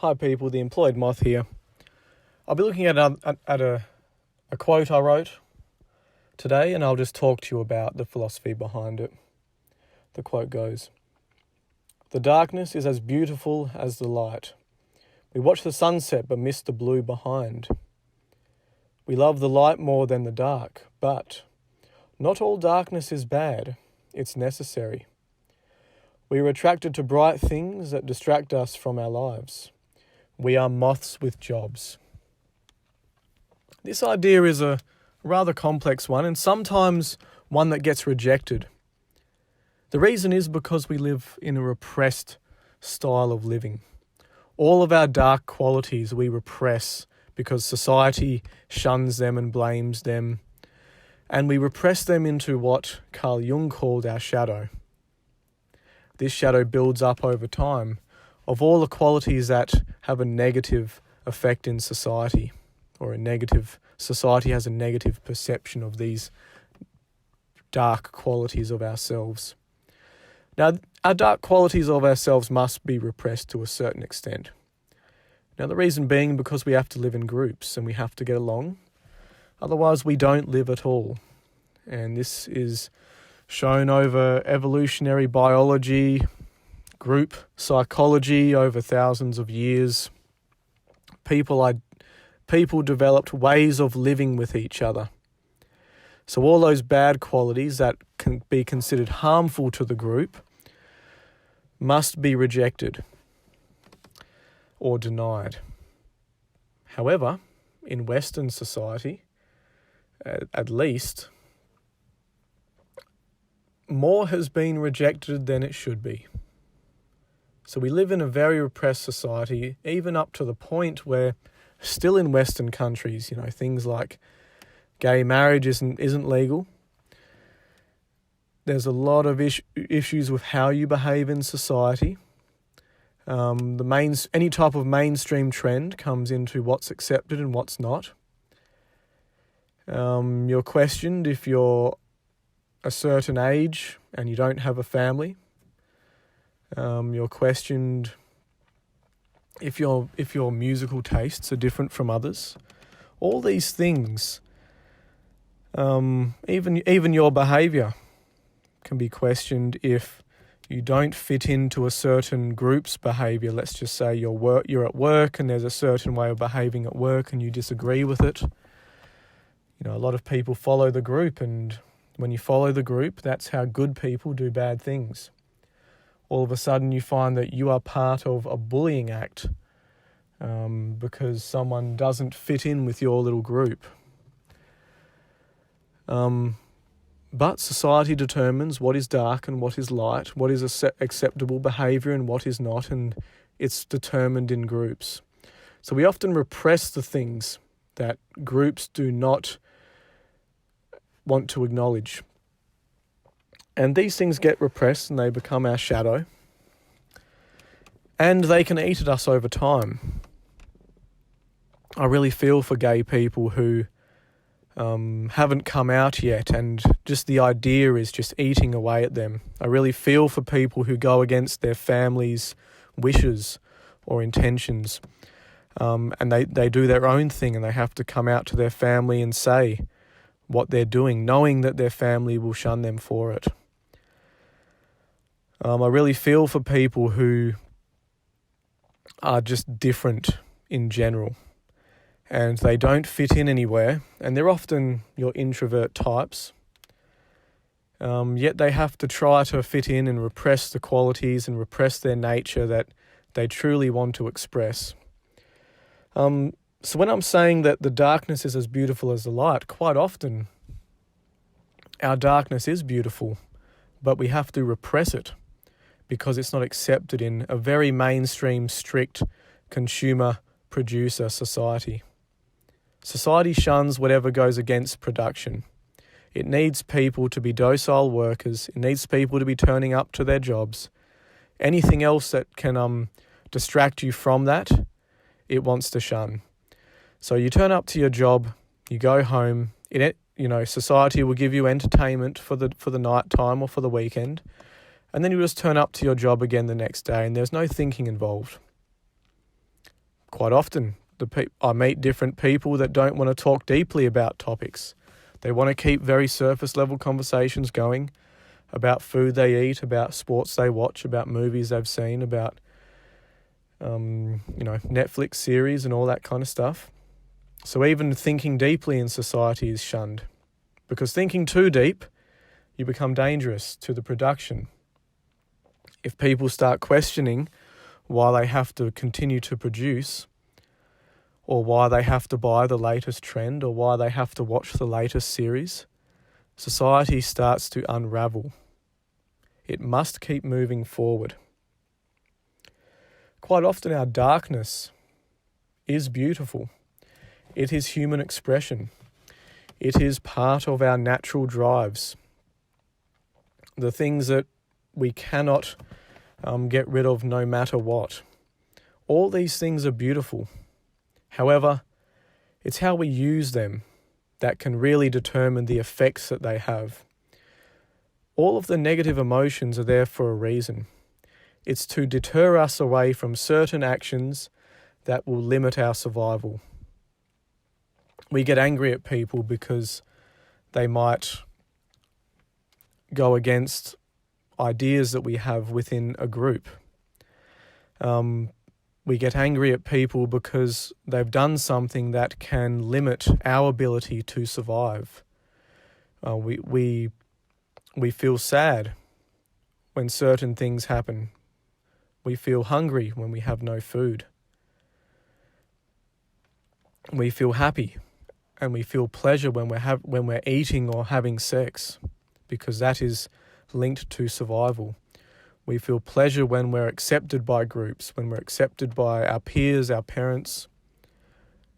Hi people, the Employed Moth here. I'll be looking at a quote I wrote today, and I'll just talk to you about the philosophy behind it. The quote goes, "The darkness is as beautiful as the light. We watch the sunset but miss the blue behind. We love the light more than the dark, but not all darkness is bad, it's necessary. We are attracted to bright things that distract us from our lives. We are moths with jobs." This idea is a rather complex one, and sometimes one that gets rejected. The reason is because we live in a repressed style of living. All of our dark qualities we repress because society shuns them and blames them, and we repress them into what Carl Jung called our shadow. This shadow builds up over time of all the qualities that have a negative effect in society, or society has a negative perception of these dark qualities of ourselves. Now, our dark qualities of ourselves must be repressed to a certain extent. Now, the reason being because we have to live in groups and we have to get along. Otherwise, we don't live at all. And this is shown over evolutionary biology, group psychology over thousands of years. People developed ways of living with each other. So all those bad qualities that can be considered harmful to the group must be rejected or denied. However, in Western society, at least, more has been rejected than it should be. So we live in a very repressed society, even up to the point where still in Western countries, things like gay marriage isn't legal. There's a lot of issues with how you behave in society. Any type of mainstream trend comes into what's accepted and what's not. You're questioned if you're a certain age and you don't have a family. You're questioned if your musical tastes are different from others. All these things, even your behaviour can be questioned if you don't fit into a certain group's behaviour. Let's just say you're at work and there's a certain way of behaving at work and you disagree with it. A lot of people follow the group, and when you follow the group, that's how good people do bad things. All of a sudden you find that you are part of a bullying act because someone doesn't fit in with your little group. But society determines what is dark and what is light, what is acceptable behaviour and what is not, and it's determined in groups. So we often repress the things that groups do not want to acknowledge. And these things get repressed and they become our shadow. And they can eat at us over time. I really feel for gay people who haven't come out yet, and just the idea is just eating away at them. I really feel for people who go against their family's wishes or intentions. And they do their own thing and they have to come out to their family and say what they're doing, knowing that their family will shun them for it. I really feel for people who are just different in general and they don't fit in anywhere, and they're often your introvert types, yet they have to try to fit in and repress the qualities and repress their nature that they truly want to express. So when I'm saying that the darkness is as beautiful as the light, quite often our darkness is beautiful, but we have to repress it because it's not accepted in a very mainstream, strict consumer-producer society. Society shuns whatever goes against production. It needs people to be docile workers. It needs people to be turning up to their jobs. Anything else that can distract you from that, it wants to shun. So you turn up to your job, you go home, society will give you entertainment for the night time or for the weekend, and then you just turn up to your job again the next day and there's no thinking involved. Quite often, I meet different people that don't want to talk deeply about topics. They want to keep very surface level conversations going about food they eat, about sports they watch, about movies they've seen, about Netflix series and all that kind of stuff. So even thinking deeply in society is shunned, because thinking too deep, you become dangerous to the production. If people start questioning why they have to continue to produce, or why they have to buy the latest trend, or why they have to watch the latest series, society starts to unravel. It must keep moving forward. Quite often our darkness is beautiful. It is human expression. It is part of our natural drives. The things that we cannot get rid of no matter what. All these things are beautiful. However, it's how we use them that can really determine the effects that they have. All of the negative emotions are there for a reason. It's to deter us away from certain actions that will limit our survival. We get angry at people because they might go against ideas that we have within a group. We get angry at people because they've done something that can limit our ability to survive. We feel sad when certain things happen. We feel hungry when we have no food. We feel happy and we feel pleasure when we're eating or having sex, because that is linked to survival. We feel pleasure when we're accepted by groups, when we're accepted by our peers, our parents.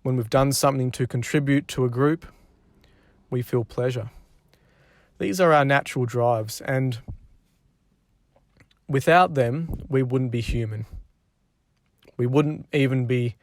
When we've done something to contribute to a group, we feel pleasure. These are our natural drives, and without them, we wouldn't be human. We wouldn't be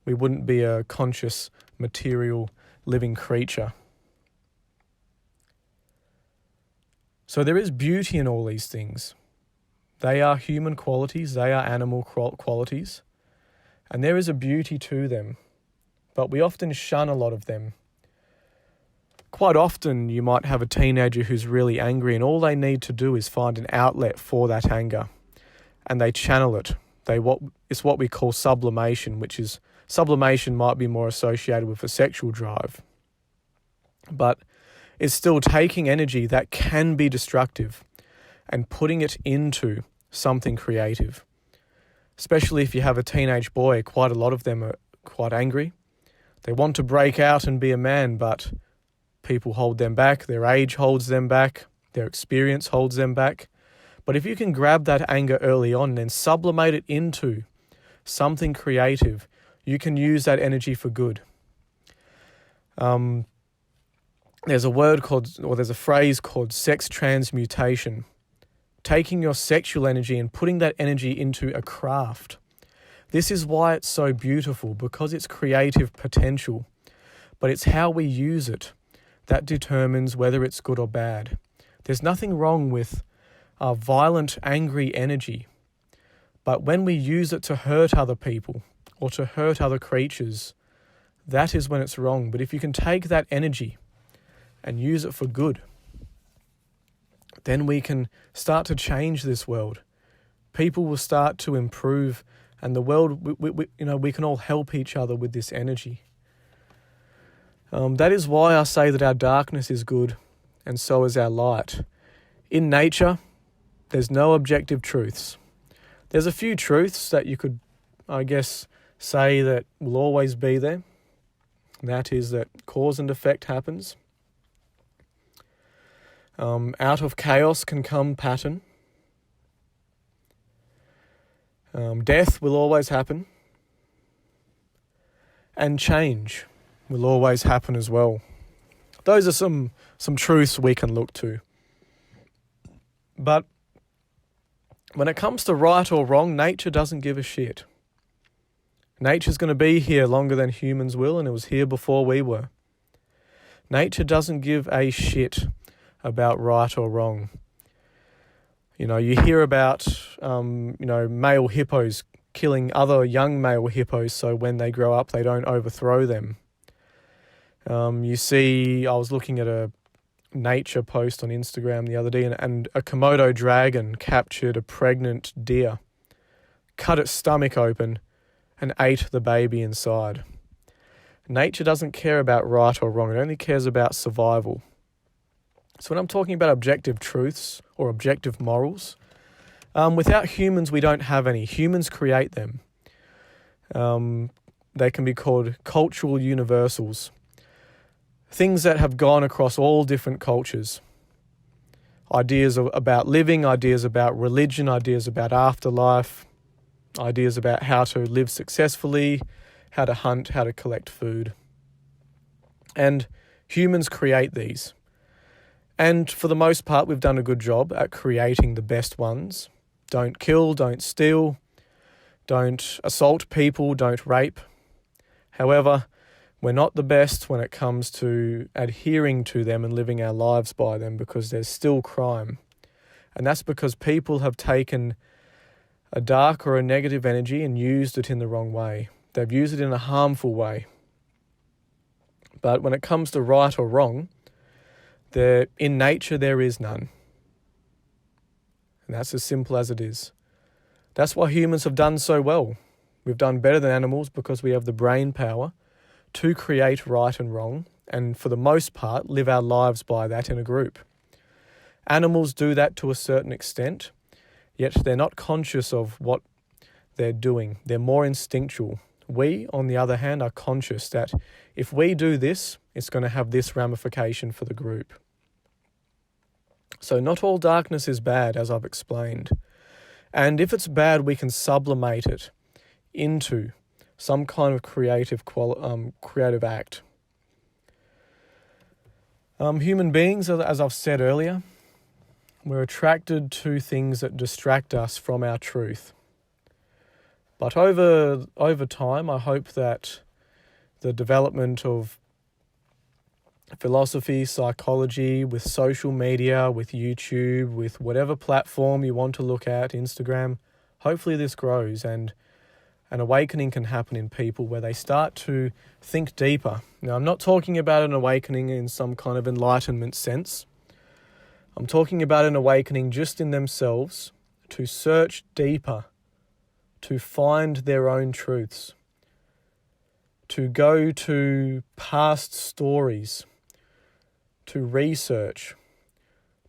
a conscious, material, living creature. So there is beauty in all these things. They are human qualities, they are animal qualities, and there is a beauty to them, but we often shun a lot of them. Quite often you might have a teenager who's really angry, and all they need to do is find an outlet for that anger, and they channel it. It's what we call sublimation, sublimation might be more associated with a sexual drive, but it's still taking energy that can be destructive and putting it into something creative. Especially if you have a teenage boy, quite a lot of them are quite angry. They want to break out and be a man, but people hold them back. Their age holds them back. Their experience holds them back. But if you can grab that anger early on and then sublimate it into something creative, you can use that energy for good. There's a phrase called sex transmutation. Taking your sexual energy and putting that energy into a craft. This is why it's so beautiful, because it's creative potential. But it's how we use it that determines whether it's good or bad. There's nothing wrong with violent, angry energy. But when we use it to hurt other people or to hurt other creatures, that is when it's wrong. But if you can take that energy and use it for good, then we can start to change this world. People will start to improve, and the world, we can all help each other with this energy. That is why I say that our darkness is good, and so is our light. In nature, there's no objective truths. There's a few truths that you could, say that will always be there. That is that cause and effect happens. Out of chaos can come pattern. Death will always happen. And change will always happen as well. Those are some truths we can look to. But when it comes to right or wrong, nature doesn't give a shit. Nature's going to be here longer than humans will, and it was here before we were. Nature doesn't give a shit about right or wrong. You hear about, male hippos killing other young male hippos so when they grow up they don't overthrow them. You see, I was looking at a nature post on Instagram the other day, and a Komodo dragon captured a pregnant deer, cut its stomach open, and ate the baby inside. Nature doesn't care about right or wrong. It only cares about survival. So when I'm talking about objective truths or objective morals, without humans, we don't have any. Humans create them. They can be called cultural universals. Things that have gone across all different cultures. Ideas about living, ideas about religion, ideas about afterlife, ideas about how to live successfully, how to hunt, how to collect food. And humans create these. And for the most part, we've done a good job at creating the best ones. Don't kill, don't steal, don't assault people, don't rape. However, we're not the best when it comes to adhering to them and living our lives by them, because there's still crime. And that's because people have taken a dark or a negative energy and used it in the wrong way. They've used it in a harmful way. But when it comes to right or wrong, in nature there is none. And that's as simple as it is. That's why humans have done so well. We've done better than animals because we have the brain power to create right and wrong, and for the most part live our lives by that in a group. Animals do that to a certain extent, yet they're not conscious of what they're doing. They're more instinctual. We, on the other hand, are conscious that if we do this, it's going to have this ramification for the group. So not all darkness is bad, as I've explained. And if it's bad, we can sublimate it into some kind of creative act. Human beings, as I've said earlier, we're attracted to things that distract us from our truth. But over time, I hope that the development of philosophy, psychology, with social media, with YouTube, with whatever platform you want to look at, Instagram, hopefully this grows and an awakening can happen in people where they start to think deeper. Now, I'm not talking about an awakening in some kind of enlightenment sense. I'm talking about an awakening just in themselves to search deeper, to find their own truths, to go to past stories, to research,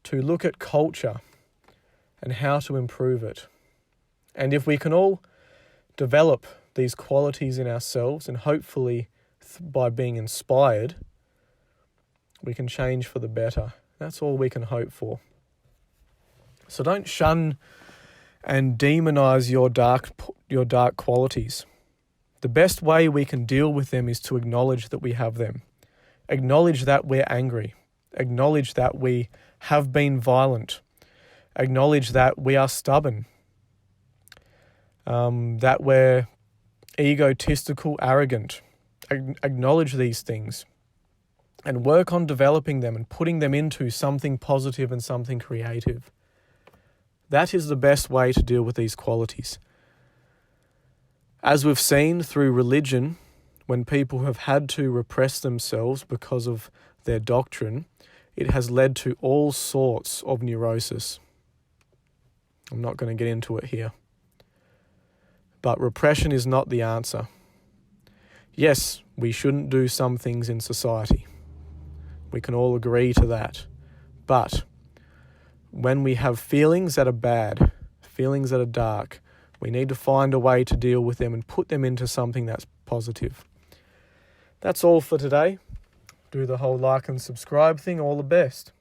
to look at culture and how to improve it. And if we can all develop these qualities in ourselves, and hopefully by being inspired, we can change for the better. That's all we can hope for. So don't shun and demonize your dark qualities. The best way we can deal with them is to acknowledge that we have them. Acknowledge that we're angry. Acknowledge that we have been violent. Acknowledge that we are stubborn. That we're egotistical, arrogant. Acknowledge these things and work on developing them and putting them into something positive and something creative. That is the best way to deal with these qualities. As we've seen through religion, when people have had to repress themselves because of their doctrine, it has led to all sorts of neurosis. I'm not going to get into it here. But repression is not the answer. Yes, we shouldn't do some things in society. We can all agree to that. But when we have feelings that are bad, feelings that are dark, we need to find a way to deal with them and put them into something that's positive. That's all for today. Do the whole like and subscribe thing. All the best.